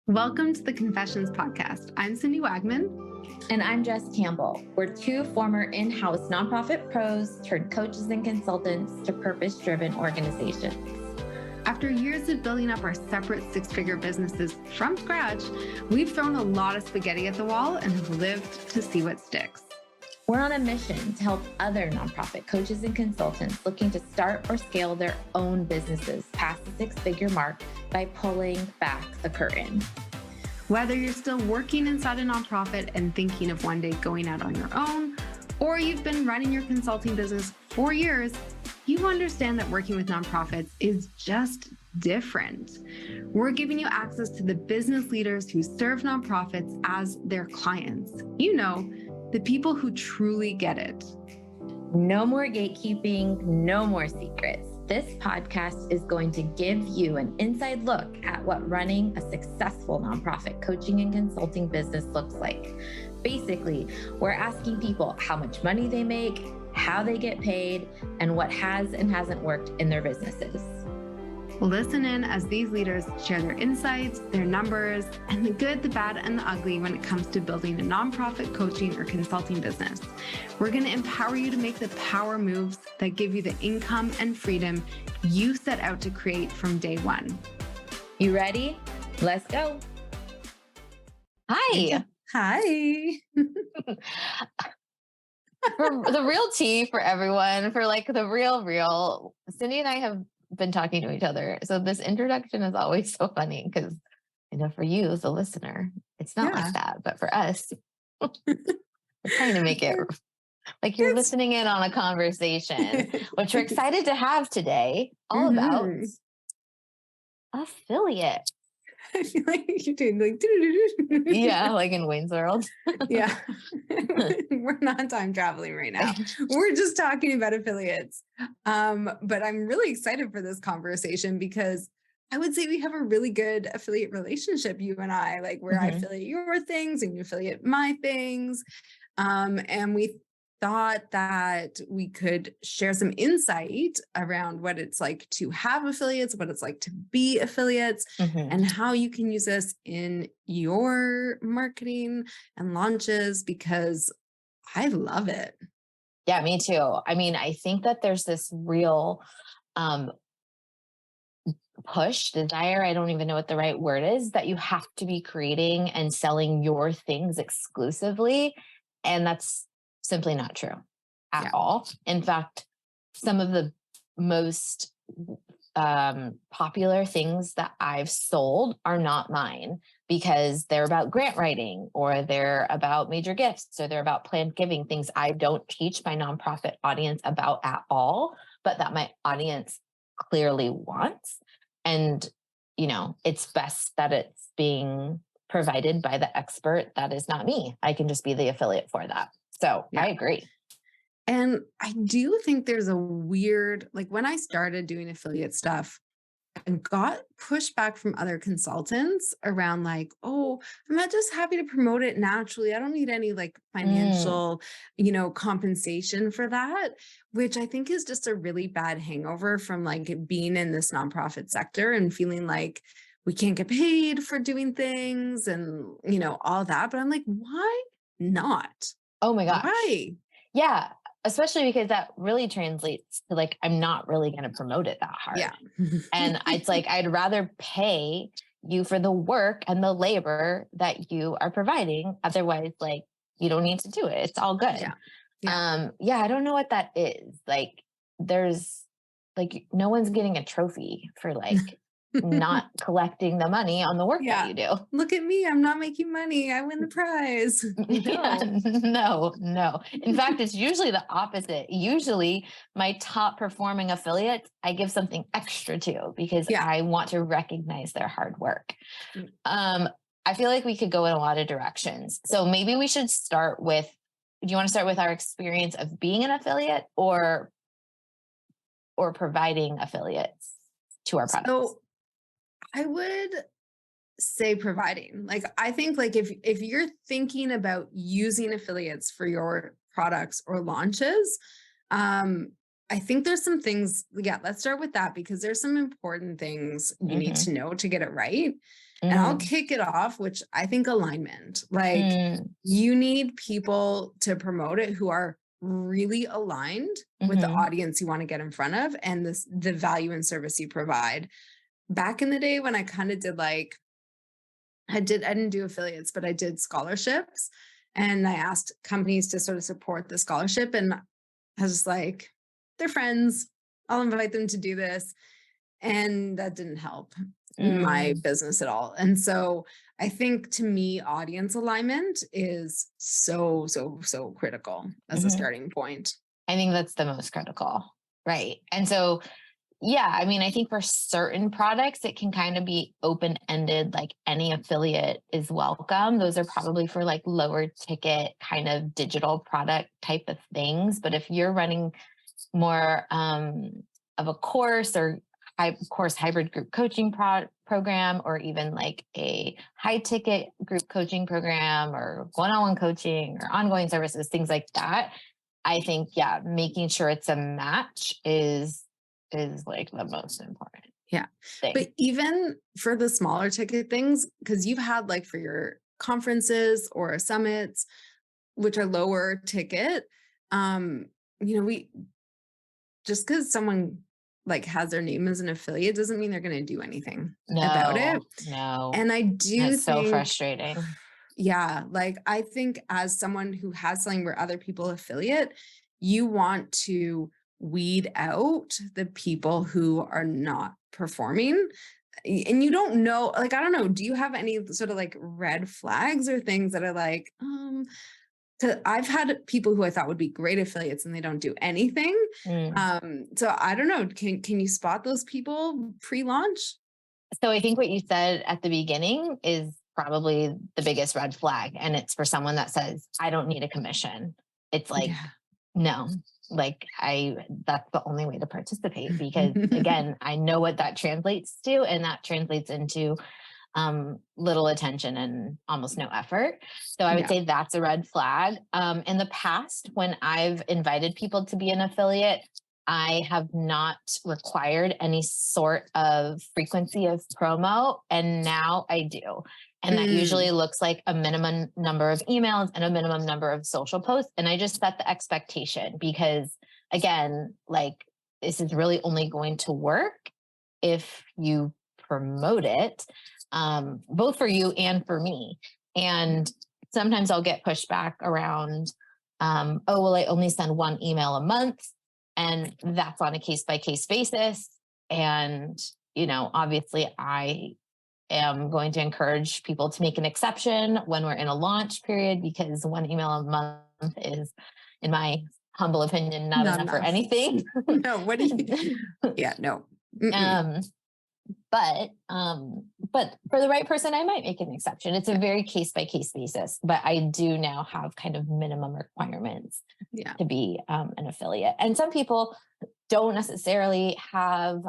Welcome to the Confessions Podcast. I'm Cindy Wagman. And I'm Jess Campbell. We're two former in-house nonprofit pros turned coaches and consultants to purpose-driven organizations. After years of building up our separate six-figure businesses from scratch, we've thrown a lot of spaghetti at the wall and have lived to see what sticks. We're on a mission to help other nonprofit coaches and consultants looking to start or scale their own businesses past the six-figure mark by pulling back the curtain. Whether you're still working inside a nonprofit and thinking of one day going out on your own, or you've been running your consulting business for years, you understand that working with nonprofits is just different. We're giving you access to the business leaders who serve nonprofits as their clients. You know, the people who truly get it. No more gatekeeping, no more secrets. This podcast is going to give you an inside look at what running a successful nonprofit coaching and consulting business looks like. Basically, we're asking people how much money they make, how they get paid, and what has and hasn't worked in their businesses. Listen in as these leaders share their insights, their numbers, and the good, the bad, and the ugly when it comes to building a nonprofit coaching or consulting business. We're going to empower you to make the power moves that give you the income and freedom you set out to create from day one. You ready? Let's go. Hi. Hi. For the real tea for everyone, for like the real, Cindy and I have been talking to each other. So this introduction is always so funny because I know for you, the listener, it's not like that. But for us, we're trying to make it like you're listening in on a conversation, which we're excited to have today, all about affiliate. I feel like you're doing like yeah, like in Wayne's World. Yeah. We're not time traveling right now. We're just talking about affiliates. But I'm really excited for this conversation because I would say we have a really good affiliate relationship, you and I, like where I affiliate your things and you affiliate my things. And we thought that we could share some insight around what it's like to have affiliates, what it's like to be affiliates, and how you can use this in your marketing and launches, because I love it. Yeah, me too. I mean, I think that there's this real desire, I don't even know what the right word is, that you have to be creating and selling your things exclusively. And that's simply not true at all. In fact, some of the most popular things that I've sold are not mine because they're about grant writing or they're about major gifts or they're about planned giving, things I don't teach my nonprofit audience about at all, but that my audience clearly wants. And, you know, it's best that it's being provided by the expert that is not me. I can just be the affiliate for that. So I agree. And I do think there's a weird, like when I started doing affiliate stuff, I got pushback from other consultants around like, oh, I'm not just happy to promote it naturally. I don't need any like financial, compensation for that, which I think is just a really bad hangover from like being in this nonprofit sector and feeling like we can't get paid for doing things and, all that. But I'm like, why not? Oh my gosh. Why? Yeah. Especially because that really translates to like, I'm not really going to promote it that hard. Yeah. And it's like, I'd rather pay you for the work and the labor that you are providing. Otherwise, like, you don't need to do it. It's all good. Yeah. I don't know what that is. Like, there's like, no one's getting a trophy for like, not collecting the money on the work that you do. Look at me. I'm not making money. I win the prize. No. In fact, it's usually the opposite. Usually my top performing affiliates, I give something extra to because I want to recognize their hard work. I feel like we could go in a lot of directions. So maybe we should start with, do you want to start with our experience of being an affiliate or providing affiliates to our products? So I would say providing. Like, I think like if you're thinking about using affiliates for your products or launches, I think there's some things, let's start with that because there's some important things you need to know to get it right. And I'll kick it off, which I think alignment, like you need people to promote it who are really aligned with the audience you want to get in front of and the value and service you provide. Back in the day when I kind of did like, I didn't do affiliates, but I did scholarships, and I asked companies to sort of support the scholarship. And I was just like, they're friends. I'll invite them to do this. And that didn't help my business at all. And so I think to me, audience alignment is so, so, so critical as a starting point. I think that's the most critical. Right. And so, yeah, I mean, I think for certain products, it can kind of be open-ended, like any affiliate is welcome. Those are probably for like lower ticket kind of digital product type of things. But if you're running more of a course or hybrid group coaching program, or even like a high ticket group coaching program or one-on-one coaching or ongoing services, things like that, I think, yeah, making sure it's a match is like the most important. Yeah. Thing. But even for the smaller ticket things, because you've had like for your conferences or summits, which are lower ticket, we just because someone like has their name as an affiliate doesn't mean they're going to do anything about it. No. And I do That's think so frustrating. Yeah. Like I think as someone who has something where other people affiliate, you want to weed out the people who are not performing. And you don't know, like, I don't know, do you have any sort of like red flags or things that are like, 'cause I've had people who I thought would be great affiliates and they don't do anything. So I don't know. Can you spot those people pre-launch? So I think what you said at the beginning is probably the biggest red flag. And it's for someone that says, I don't need a commission. It's like, no, like that's the only way to participate, because again, I know what that translates to, and that translates into little attention and almost no effort. So I would say that's a red flag. In the past, when I've invited people to be an affiliate, I have not required any sort of frequency of promo, and now I do. And that usually looks like a minimum number of emails and a minimum number of social posts. And I just set the expectation because, again, like this is really only going to work if you promote it, both for you and for me. And sometimes I'll get pushback around, oh, well, I only send one email a month. And that's on a case-by-case basis. And, obviously I am going to encourage people to make an exception when we're in a launch period, because one email a month is, in my humble opinion, not enough for anything. No, what do you? Yeah, no. But for the right person, I might make an exception. It's a very case-by-case basis, but I do now have kind of minimum requirements to be an affiliate. And some people don't necessarily have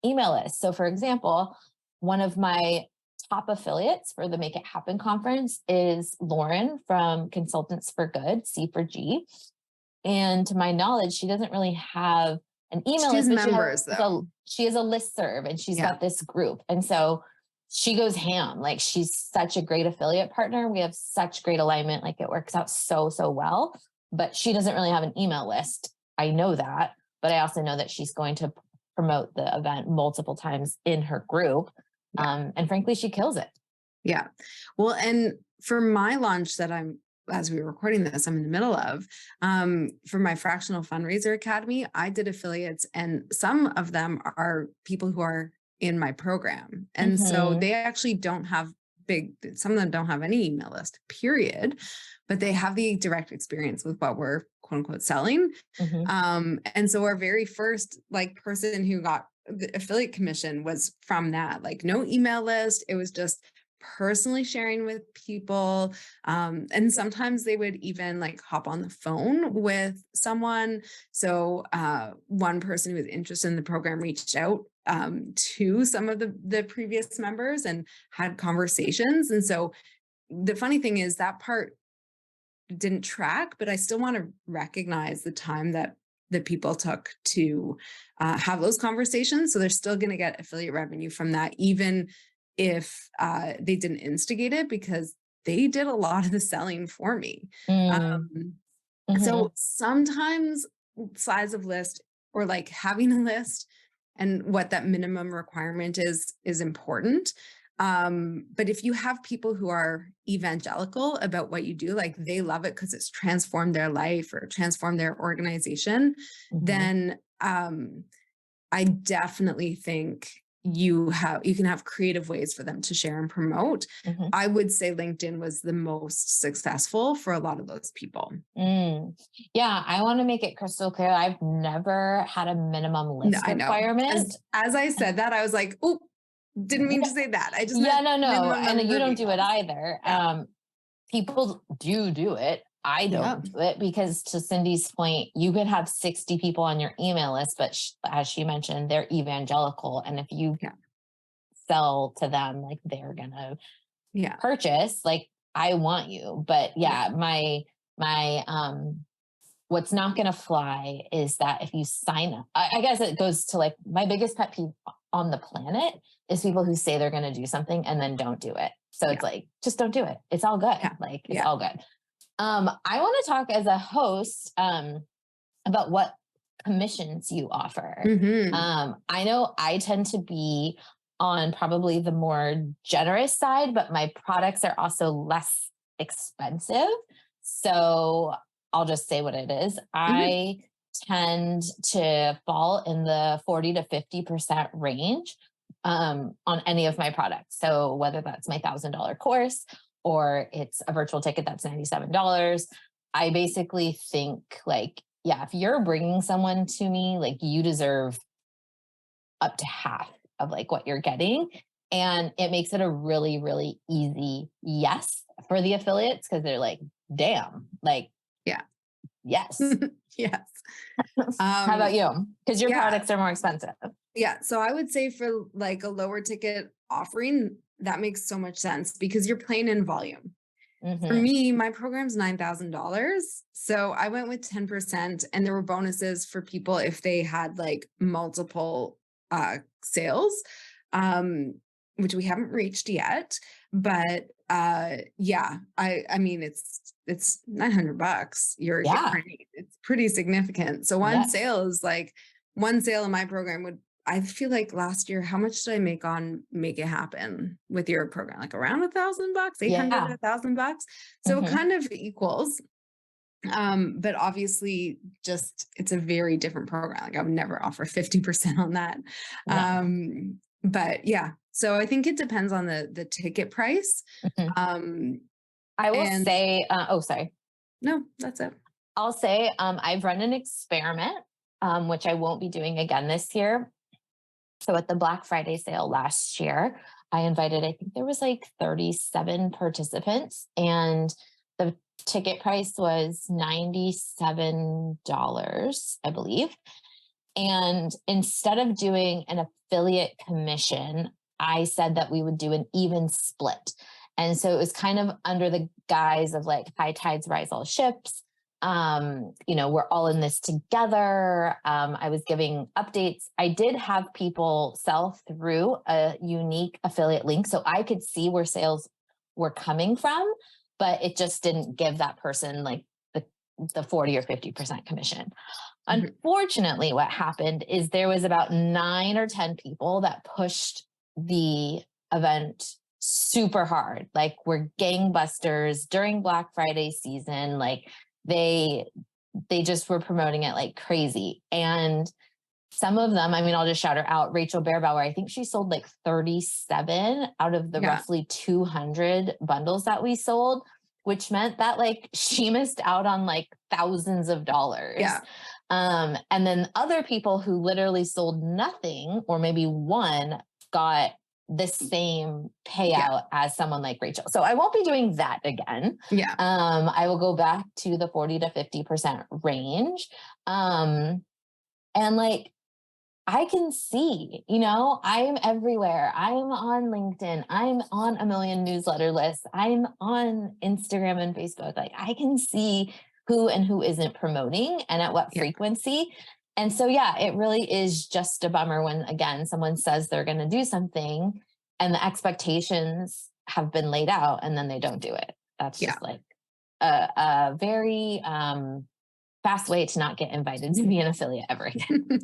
email lists. So for example, one of my top affiliates for the Make It Happen conference is Lauren from Consultants for Good, C4G. And to my knowledge, she doesn't really have an email list, but she has a listserv, and she's got this group. And so she goes ham. Like, she's such a great affiliate partner. We have such great alignment. Like, it works out so, so well, but she doesn't really have an email list. I know that, but I also know that she's going to promote the event multiple times in her group. And frankly, she kills it. Yeah. Well, and for my launch that as we were recording this, I'm in the middle of, for my Fractional Fundraiser Academy, I did affiliates, and some of them are people who are in my program. And so they actually don't have some of them don't have any email list, period, but they have the direct experience with what we're quote unquote selling. And so our very first person who got the affiliate commission was from that, no email list. It was just personally sharing with people. And sometimes they would even hop on the phone with someone. So one person who was interested in the program reached out to some of the previous members and had conversations. And so the funny thing is that part didn't track, but I still want to recognize the time that people took to have those conversations. So they're still going to get affiliate revenue from that, even if they didn't instigate it, because they did a lot of the selling for me. Mm. So sometimes size of list, or like having a list and what that minimum requirement is important. But if you have people who are evangelical about what you do, like they love it because it's transformed their life or transformed their organization, then I definitely think you can have creative ways for them to share and promote. I would say LinkedIn was the most successful for a lot of those people. Yeah, I want to make it crystal clear. I've never had a minimum list I know. requirement. As I said that, I was like, oh, didn't mean to say that. I just no. minimum And you don't do it vehicles. either. Yeah. People do it. I don't do it because, to Cindy's point, you could have 60 people on your email list, but as she mentioned, they're evangelical. And if you sell to them, like they're going to purchase, like I want you. But my what's not going to fly is that if you sign up, I guess it goes to like my biggest pet peeve on the planet is people who say they're going to do something and then don't do it. So it's like, just don't do it. It's all good. Like it's all good. I want to talk as a host about what commissions you offer. I know I tend to be on probably the more generous side, but my products are also less expensive. So I'll just say what it is. I tend to fall in the 40 to 50% range on any of my products. So whether that's my $1,000 course or it's a virtual ticket that's $97, I basically think like, if you're bringing someone to me, like you deserve up to half of like what you're getting. And it makes it a really, really easy yes for the affiliates, because they're like, damn, like, yes. Yes. How about you? Because your products are more expensive. Yeah. So I would say for like a lower ticket offering, that makes so much sense because you're playing in volume. For me, my program's $9,000. So I went with 10%, and there were bonuses for people if they had like multiple sales, which we haven't reached yet. But I mean, it's $900. It's pretty significant. So one sale is like, one sale in my program would, I feel like last year, how much did I make on Make It Happen with your program? Like around $1,000, 800, $1,000. So it kind of equals. But obviously just, it's a very different program. Like I would never offer 50% on that. But so I think it depends on the ticket price. I will say, sorry. No, that's it. I'll say, I've run an experiment, which I won't be doing again this year. So at the Black Friday sale last year, I invited, I think there was like 37 participants, and the ticket price was $97, I believe. And instead of doing an affiliate commission, I said that we would do an even split. And so it was kind of under the guise of like high tides rise all ships. We're all in this together. I was giving updates. I did have people sell through a unique affiliate link, so I could see where sales were coming from, but it just didn't give that person like the 40 or 50% commission. Unfortunately, what happened is there was about 9 or 10 people that pushed the event super hard. Like we're gangbusters during Black Friday season. Like they just were promoting it like crazy. And some of them, I mean, I'll just shout her out, Rachel Beerbauer. I think she sold like 37 out of the roughly 200 bundles that we sold, which meant that like she missed out on like thousands of dollars. And then other people who literally sold nothing or maybe one got the same payout as someone like Rachel. So I won't be doing that again. I will go back to the 40 to 50% range. And like, I can see, I'm everywhere. I'm on LinkedIn. I'm on a million newsletter lists. I'm on Instagram and Facebook. Like I can see who and who isn't promoting and at what frequency. And so, it really is just a bummer when, again, someone says they're going to do something and the expectations have been laid out and then they don't do it. That's just like a very fast way to not get invited to be an affiliate ever again.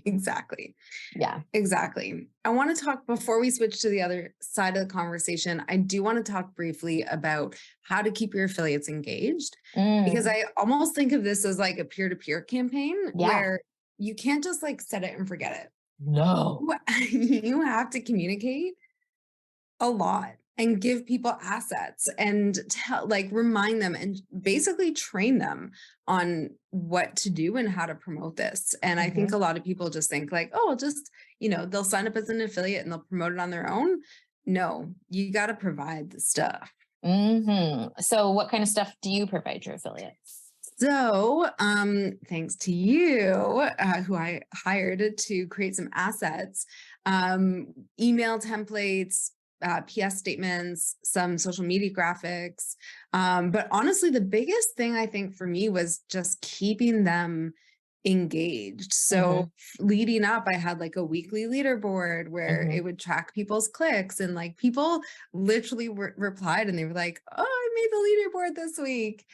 Exactly. Yeah. Exactly. I want to talk before we switch to the other side of the conversation. I do want to talk briefly about how to keep your affiliates engaged, because I almost think of this as like a peer-to-peer campaign where you can't just like set it and forget it. No. You have to communicate a lot and give people assets and remind them and basically train them on what to do and how to promote this. And I think a lot of people just think like, oh, just, they'll sign up as an affiliate and they'll promote it on their own. No, you got to provide the stuff. So what kind of stuff do you provide your affiliates? So, thanks to you, who I hired to create some assets, email templates, PS statements, some social media graphics. But honestly, the biggest thing I think for me was just keeping them engaged. So leading up, I had like a weekly leaderboard where it would track people's clicks, and like people literally replied and they were like, oh, I made the leaderboard this week.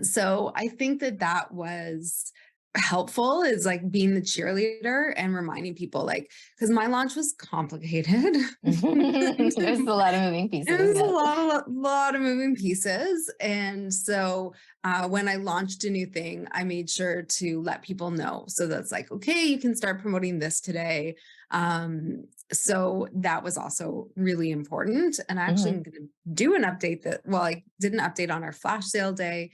So I think that was helpful, is like being the cheerleader and reminding people, like, because my launch was complicated. There's a lot of moving pieces. It was a lot of moving pieces. And so when I launched a new thing, I made sure to let people know. So that's like, okay, you can start promoting this today. So that was also really important. And actually I'm going to do an update I did an update on our flash sale day.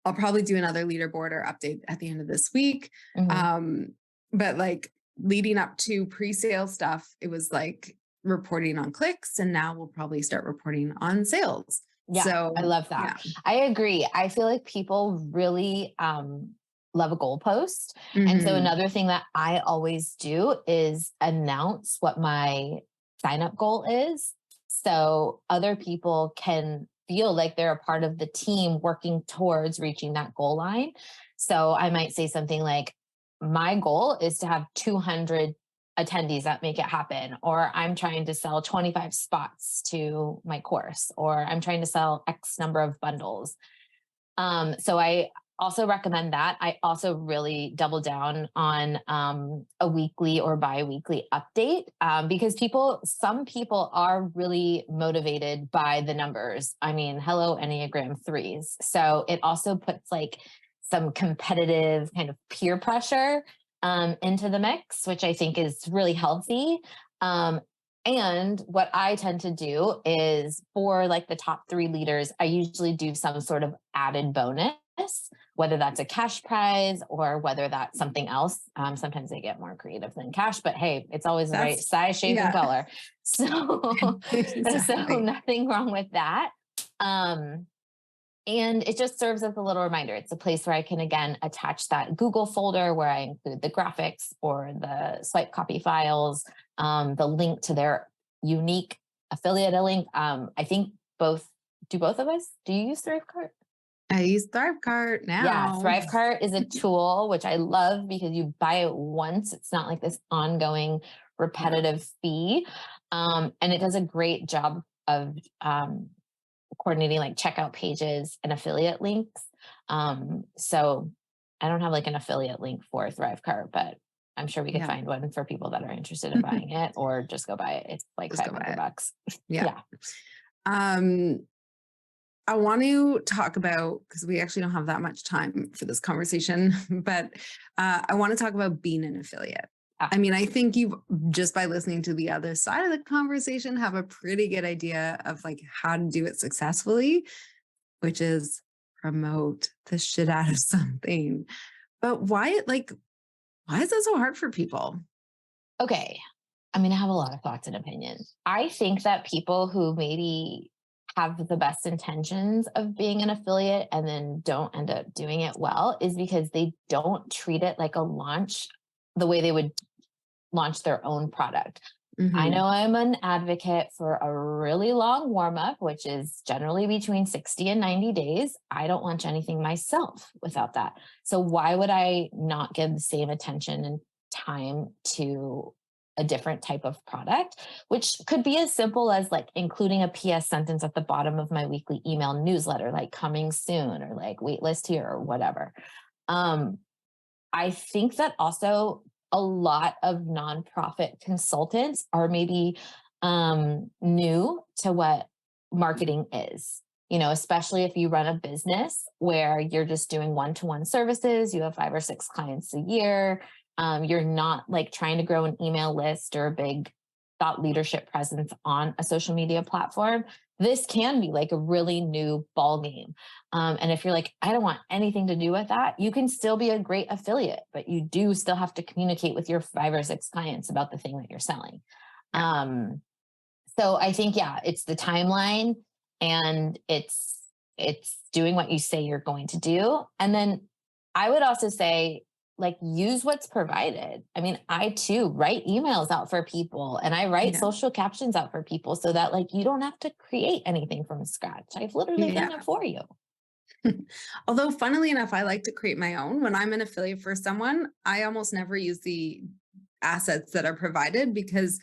I'll probably do another leaderboard or update at the end of this week. But like leading up to pre-sale stuff, it was like reporting on clicks, and now we'll probably start reporting on sales. Yeah, so I love that. Yeah. I agree. I feel like people really love a goalpost. And so another thing that I always do is announce what my sign-up goal is, so other people can feel like they're a part of the team working towards reaching that goal line. So I might say something like, my goal is to have 200 attendees that make it happen, or I'm trying to sell 25 spots to my course, or I'm trying to sell X number of bundles. So I also recommend that. I also really double down on a weekly or bi-weekly update, because some people are really motivated by the numbers. I mean, hello, Enneagram 3s. So it also puts like some competitive kind of peer pressure into the mix, which I think is really healthy. And what I tend to do is, for like the top 3 leaders, I usually do some sort of added bonus, whether that's a cash prize or whether that's something else. Sometimes they get more creative than cash, but hey, it's always the right size, shape, and color. So, so nothing wrong with that. And it just serves as a little reminder. It's a place where I can, again, attach that Google folder where I include the graphics or the swipe copy files, the link to their unique affiliate link. I think do both of us? Do you use Thrivecart? I use Thrivecart now. Yeah, Thrivecart is a tool which I love because you buy it once. It's not like this ongoing repetitive fee. And it does a great job of coordinating like checkout pages and affiliate links. So I don't have like an affiliate link for Thrivecart, but I'm sure we could find one for people that are interested in buying it, or just go buy it. It's like $500. Yeah. I want to talk about, because we actually don't have that much time for this conversation, but I want to talk about being an affiliate. I mean, I think you, just by listening to the other side of the conversation, have a pretty good idea of like how to do it successfully, which is promote the shit out of something. But why is that so hard for people? Okay. I mean, I have a lot of thoughts and opinions. I think that people who maybe have the best intentions of being an affiliate and then don't end up doing it well is because they don't treat it like a launch the way they would launch their own product. I know I'm an advocate for a really long warm up, which is generally between 60 and 90 days. I don't launch anything myself without that. So why would I not give the same attention and time to a different type of product, which could be as simple as like including a PS sentence at the bottom of my weekly email newsletter, like coming soon or like waitlist here or whatever. I think that also a lot of nonprofit consultants are maybe new to what marketing is. You know, especially if you run a business where you're just doing one-to-one services, you have 5 or 6 clients a year. You're not like trying to grow an email list or a big thought leadership presence on a social media platform. This can be like a really new ball game. And if you're like, I don't want anything to do with that, you can still be a great affiliate, but you do still have to communicate with your 5 or 6 clients about the thing that you're selling. So I think, yeah, it's the timeline and it's doing what you say you're going to do. And then I would also say, like, use what's provided. I mean, I too write emails out for people and I write social captions out for people so that like you don't have to create anything from scratch. I've literally done it for you. Although funnily enough, I like to create my own. When I'm an affiliate for someone, I almost never use the assets that are provided because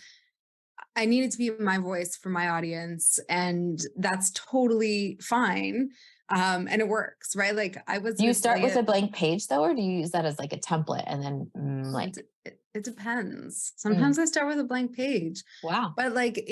I need it to be my voice for my audience, and that's totally fine. And it works, right? Like I was. Do you start with a blank page though, or do you use that as like a template and then like? It depends. Sometimes I start with a blank page. Wow. But like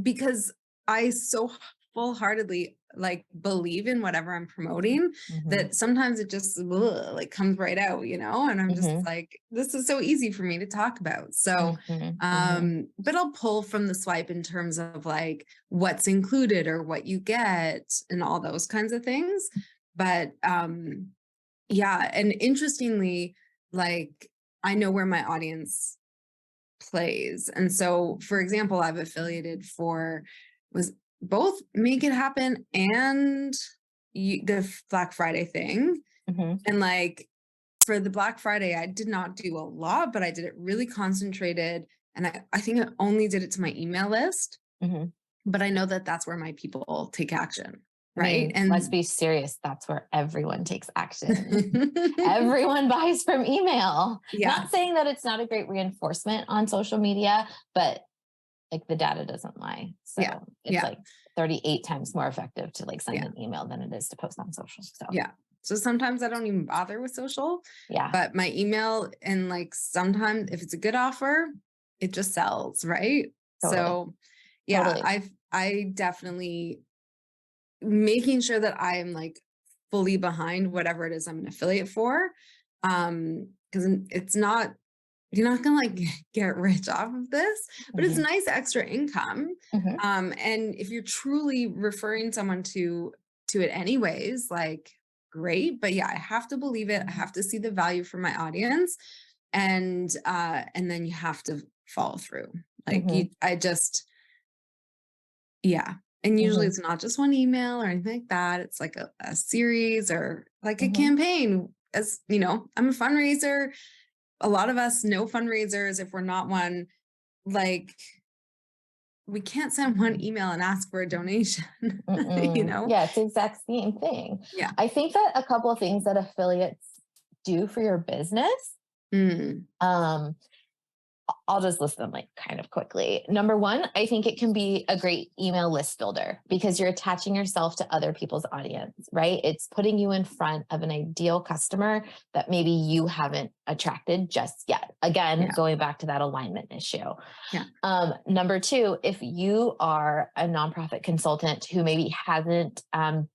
because I so full-heartedly like believe in whatever I'm promoting that sometimes it just like comes right out, you know, and I'm just like, this is so easy for me to talk about. So, but I'll pull from the swipe in terms of like what's included or what you get and all those kinds of things. But yeah. And interestingly, like I know where my audience plays. And so, for example, I've affiliated for was both Make It Happen and the Black Friday thing. And like for the Black Friday, I did not do a lot, but I did it really concentrated. And I think I only did it to my email list. But I know that that's where my people take action. Right. I mean, and let's be serious. That's where everyone takes action. Everyone buys from email. Not saying that it's not a great reinforcement on social media, but like the data doesn't lie. So it's like 38 times more effective to like send an email than it is to post on social. So sometimes I don't even bother with social. But my email, and like sometimes if it's a good offer, it just sells, right? So I definitely making sure that I'm like fully behind whatever it is I'm an affiliate for. Because it's not, you're not gonna like get rich off of this, but it's nice extra income. And if you're truly referring someone to it anyways, like great. But yeah, I have to believe it. I have to see the value for my audience. And then you have to follow through. Like and usually it's not just one email or anything like that. It's like a series or like a campaign. As you know, I'm a fundraiser. A lot of us know fundraisers. If we're not one, like we can't send one email and ask for a donation, you know? Yeah, it's the exact same thing. Yeah. I think that a couple of things that affiliates do for your business, I'll just list them like kind of quickly. Number one, I think it can be a great email list builder because you're attaching yourself to other people's audience, right? It's putting you in front of an ideal customer that maybe you haven't attracted just yet. Again, going back to that alignment issue. Number two, if you are a nonprofit consultant who maybe hasn't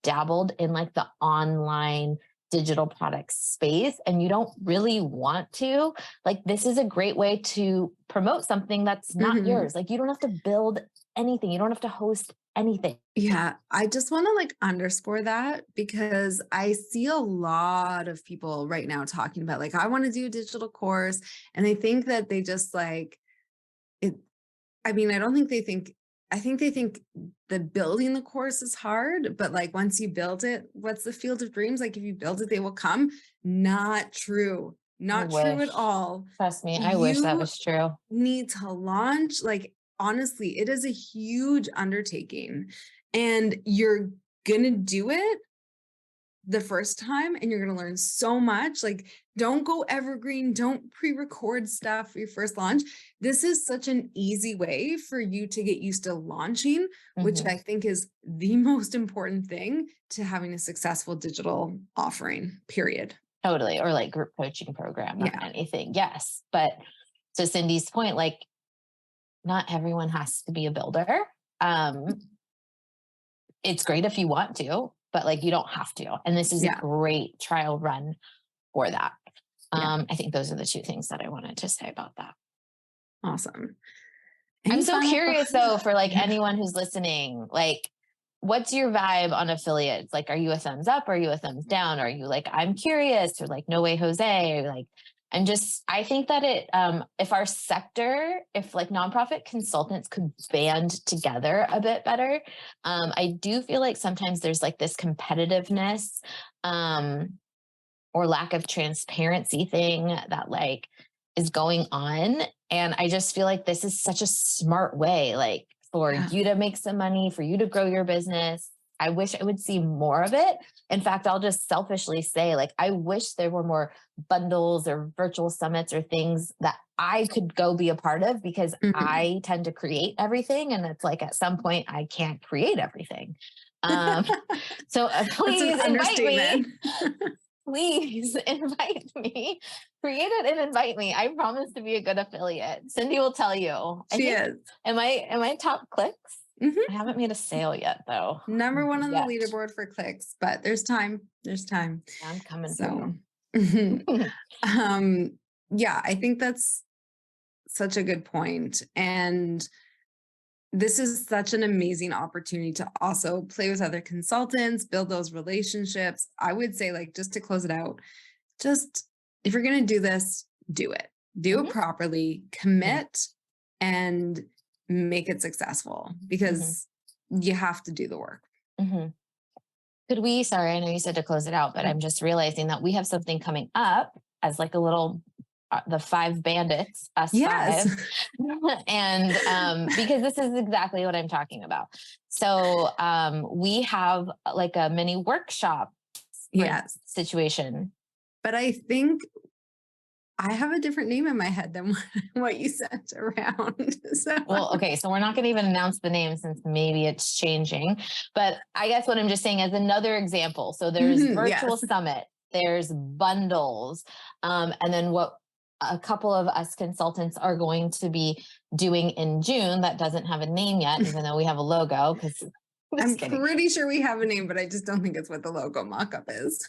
dabbled in like the online digital products space and you don't really want to, like this is a great way to promote something that's not yours. Like you don't have to build anything. You don't have to host anything. Yeah. I just want to like underscore that because I see a lot of people right now talking about like, I want to do a digital course. And they think that they just like it. I mean, I think they think the building the course is hard, but like once you build it, what's the field of dreams? Like if you build it, they will come. Not true. Not true at all. Trust me. I wish that was true. Need to launch. Like honestly, it is a huge undertaking and you're going to do it the first time and you're going to learn so much. Like, don't go evergreen. Don't pre-record stuff for your first launch. This is such an easy way for you to get used to launching, which I think is the most important thing to having a successful digital offering, period. Totally. Or like group coaching program or anything. Yes. But to Cindy's point, like, not everyone has to be a builder. It's great if you want to, but like, you don't have to. And this is a great trial run for that. I think those are the two things that I wanted to say about that. Awesome. I'm so curious though, for like anyone who's listening, like, what's your vibe on affiliates? Like, are you a thumbs up? Are you a thumbs down? Are you like, I'm curious, or like, no way, Jose? Or like, I think that if our sector, if like nonprofit consultants could band together a bit better, I do feel like sometimes there's like this competitiveness, or lack of transparency thing that like is going on. And I just feel like this is such a smart way, like for you to make some money, for you to grow your business. I wish I would see more of it. In fact, I'll just selfishly say, like, I wish there were more bundles or virtual summits or things that I could go be a part of, because I tend to create everything. And it's like, at some point I can't create everything. So please invite me. Please invite me, create it and invite me. I promise to be a good affiliate. Cindy will tell you. She is. Am I top clicks? I haven't made a sale yet though. Number one on the leaderboard for clicks, but there's time. There's time. I'm coming. So, I think that's such a good point. And this is such an amazing opportunity to also play with other consultants, build those relationships. I would say, like, just to close it out, just if you're going to do this, do it. Do it properly, commit, and make it successful, because you have to do the work. Could we, sorry, I know you said to close it out, but I'm just realizing that we have something coming up as like a little the 5 bandits, us 5. And because this is exactly what I'm talking about. So we have like a mini workshop situation. But I think I have a different name in my head than what you sent around. Well, okay. So we're not going to even announce the name since maybe it's changing. But I guess what I'm just saying as another example. So there's virtual summit, there's bundles, and then what a couple of us consultants are going to be doing in June that doesn't have a name yet, even though we have a logo. Because I'm pretty sure we have a name, but I just don't think it's what the logo mock-up is.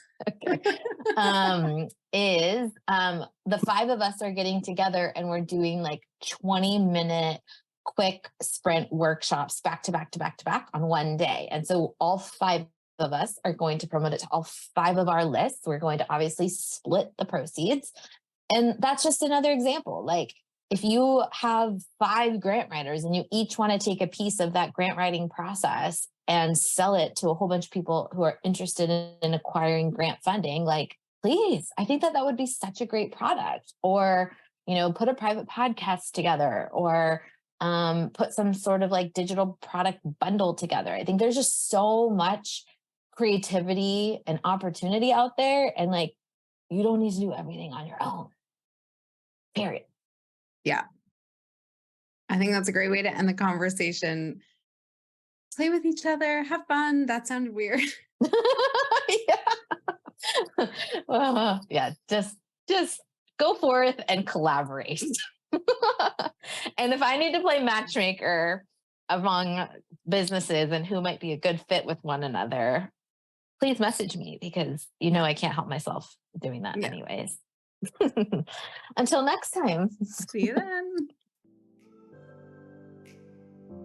The 5 of us are getting together and we're doing like 20-minute quick sprint workshops back to back to back to back on one day. And so all 5 of us are going to promote it to all 5 of our lists. We're going to obviously split the proceeds. And that's just another example. Like, if you have 5 grant writers and you each want to take a piece of that grant writing process and sell it to a whole bunch of people who are interested in acquiring grant funding, like, please, I think that would be such a great product. Or, put a private podcast together, or put some sort of like digital product bundle together. I think there's just so much creativity and opportunity out there. And like, you don't need to do everything on your own. Period. Yeah. I think that's a great way to end the conversation. Play with each other, have fun. That sounded weird. Just go forth and collaborate. And if I need to play matchmaker among businesses and who might be a good fit with one another, please message me, because I can't help myself doing that anyways. Until next time. See you then.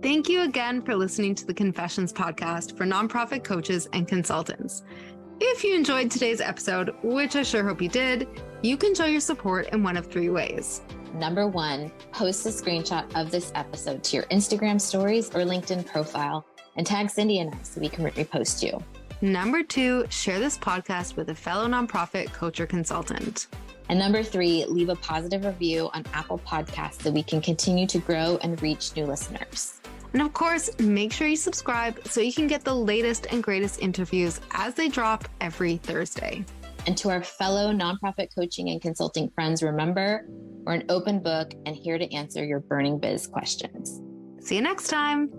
Thank you again for listening to the Confessions podcast for nonprofit coaches and consultants. If you enjoyed today's episode, which I sure hope you did, you can show your support in one of 3 ways. Number 1, post a screenshot of this episode to your Instagram stories or LinkedIn profile and tag Cindy and I so we can repost you. Number 2, share this podcast with a fellow nonprofit coach or consultant. And number 3, leave a positive review on Apple Podcasts so we can continue to grow and reach new listeners. And of course, make sure you subscribe so you can get the latest and greatest interviews as they drop every Thursday. And to our fellow nonprofit coaching and consulting friends, remember, we're an open book and here to answer your burning biz questions. See you next time.